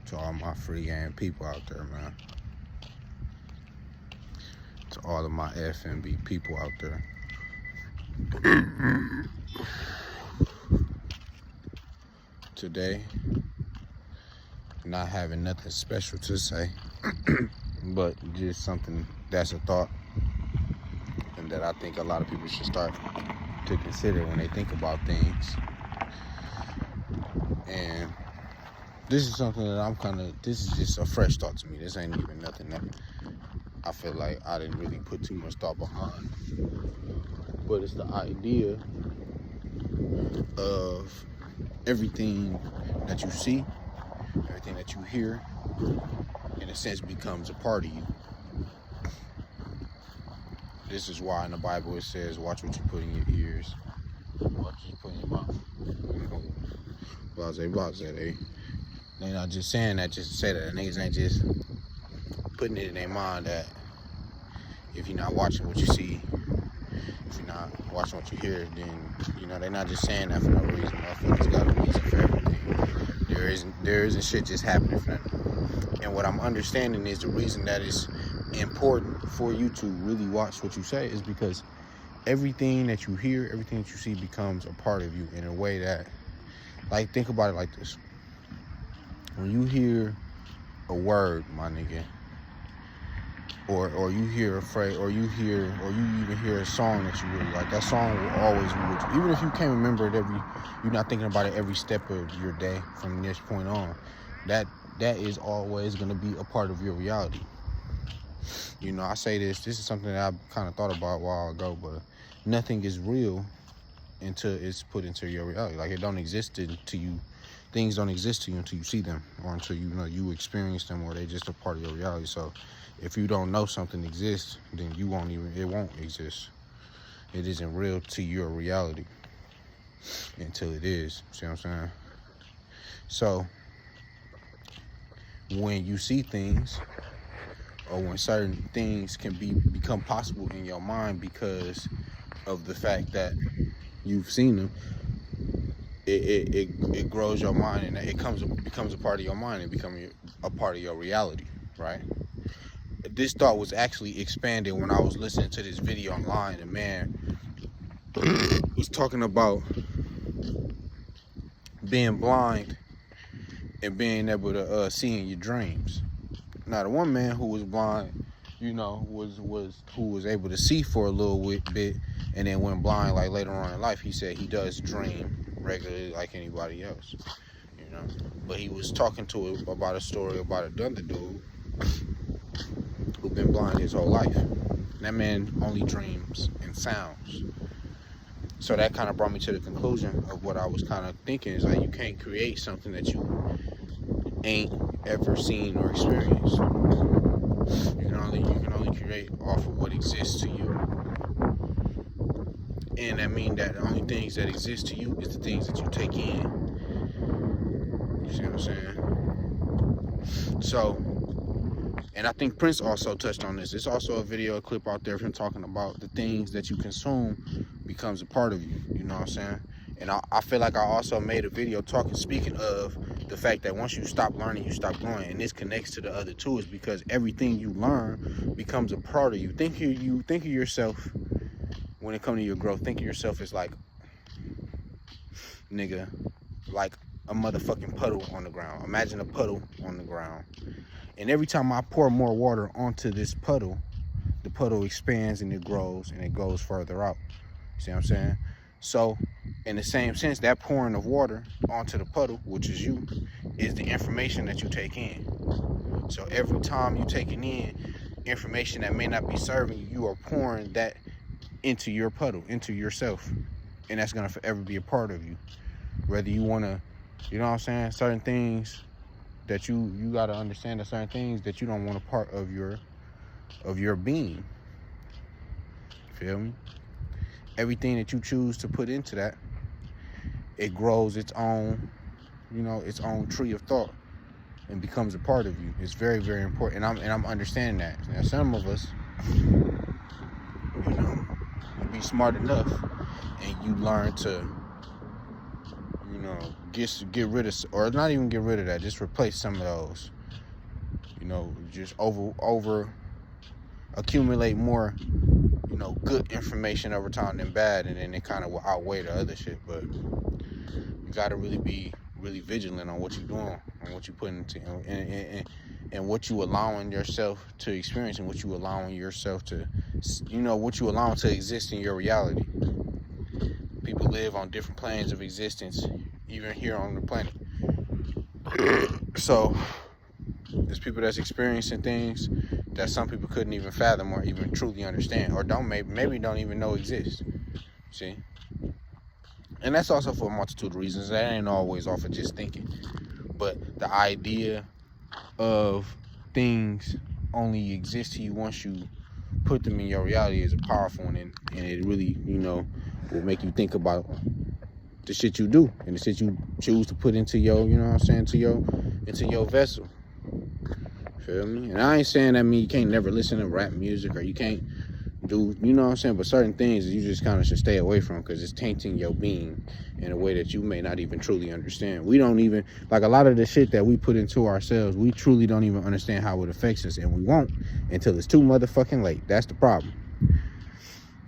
To all my free game people out there, man. To all of my FNB people out there. Today, not having nothing special to say, but just something that's a thought and that I think a lot of people should start to consider when they think about things. And this is something that this is just a fresh thought to me. This ain't even nothing that I feel like I didn't really put too much thought behind. But it's the idea of everything that you see, everything that you hear, in a sense becomes a part of you. This is why in the Bible it says, watch what you put in your ears, watch what you put in your mouth. Blase, they not just saying that just to say that. Niggas ain't just putting it in their mind that if you're not watching what you see, if you're not watching what you hear, then, they're not just saying that for no reason. Motherfuckers got a reason for everything. There isn't shit just happening for nothing. And what I'm understanding is the reason that it's important for you to really watch what you say is because everything that you hear, everything that you see becomes a part of you in a way that, like, think about it like this. When you hear a word, my nigga, or you hear a phrase, or you even hear a song that you really like, that song will always be with you. Even if you can't remember it you're not thinking about it every step of your day from this point on, that is always going to be a part of your reality. I say this is something that I kind of thought about a while ago, but nothing is real until it's put into your reality. Like, it don't exist to you. Things don't exist to you until you see them, or until you experience them, or they just a part of your reality. So if you don't know something exists, then it won't exist. It isn't real to your reality until it is. See what I'm saying? So when you see things, or when certain things can become possible in your mind because of the fact that you've seen them, it grows your mind, and it becomes a part of your mind and becomes a part of your reality, right? This thought was actually expanded when I was listening to this video online. And man was talking about being blind and being able to see in your dreams. Now, the one man who was blind, who was able to see for a little bit and then went blind, like later on in life, he said he does dream regularly like anybody else, But he was talking about a story about another dude who been blind his whole life. That man only dreams in sounds. So that kind of brought me to the conclusion of what I was kind of thinking, is like, you can't create something that you ain't ever seen or experienced. You can only create off of what exists to you. And that means that the only things that exist to you is the things that you take in. You see what I'm saying? So, and I think Prince also touched on this. There's also a video clip out there of him talking about the things that you consume becomes a part of you. You know what I'm saying? And I feel like I also made a video speaking of the fact that once you stop learning, you stop growing. And this connects to the other two, is because everything you learn becomes a part of you. Think of yourself, when it comes to your growth, think of yourself as like, nigga, like a motherfucking puddle on the ground. Imagine a puddle on the ground. And every time I pour more water onto this puddle, the puddle expands and it grows and it goes further out. See what I'm saying? So, in the same sense, that pouring of water onto the puddle, which is you, is the information that you take in. So every time you taking in information that may not be serving you, you are pouring that into your puddle, into yourself. And that's gonna forever be a part of you. Whether you wanna, you know what I'm saying? Certain things that you gotta understand, that certain things that you don't want a part of your being. Feel me? Everything that you choose to put into that, it grows its own, its own tree of thought and becomes a part of you. It's very, very important. And I'm understanding that. Now, some of us, you be smart enough and you learn to, get rid of, or not even get rid of that, just replace some of those. You know, just over accumulate more, you know, good information over time than bad, and then it kind of will outweigh the other shit. But you got to really be really vigilant on what you're doing and what you put into, and what you allowing yourself to experience, and what you allowing yourself to, you know, what you allowing to exist in your reality. People live on different planes of existence, even here on the planet. So there's people that's experiencing things that some people couldn't even fathom or even truly understand, or maybe don't even know exist. See? And that's also for a multitude of reasons. That ain't always off of just thinking. But the idea of things only exist to you once you put them in your reality is a powerful one, and it really, you know, will make you think about the shit you do and the shit you choose to put into your, you know what I'm saying, into your vessel. Feel me? And I ain't saying that mean you can't never listen to rap music, or you can't do, you know what I'm saying, but certain things you just kind of should stay away from, because it's tainting your being in a way that you may not even truly understand. We don't even, like, a lot of the shit that we put into ourselves, we truly don't even understand how it affects us, and we won't until it's too motherfucking late. That's the problem.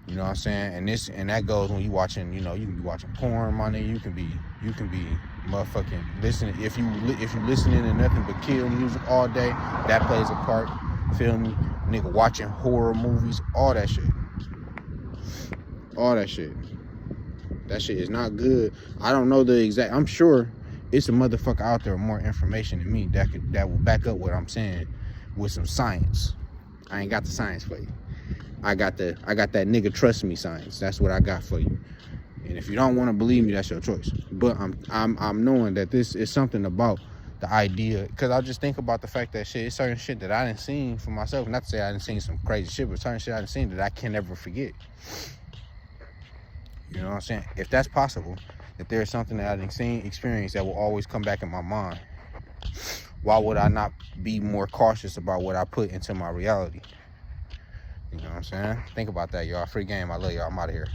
You know what I'm saying? And that goes when you watching, you know, you can be watching porn, my nigga. You can be motherfucking listening. If you listening to nothing but kill music all day, that plays a part. Feel me? Nigga watching horror movies, all that shit. All that shit. That shit is not good. I don't know the exact, I'm sure it's a motherfucker out there with more information than me that will back up what I'm saying with some science. I ain't got the science for you. I got that nigga trust me science. That's what I got for you. And if you don't want to believe me, that's your choice. But I'm knowing that this is something about the idea, because I just think about the fact that shit, it's certain shit that I didn't seen for myself. Not to say I didn't seen some crazy shit, but certain shit I didn't seen that I can never forget. You know what I'm saying? If that's possible, if there's something that I didn't seen, experience that will always come back in my mind, why would I not be more cautious about what I put into my reality? You know what I'm saying? Think about that, y'all. Free game. I love y'all. I'm out of here.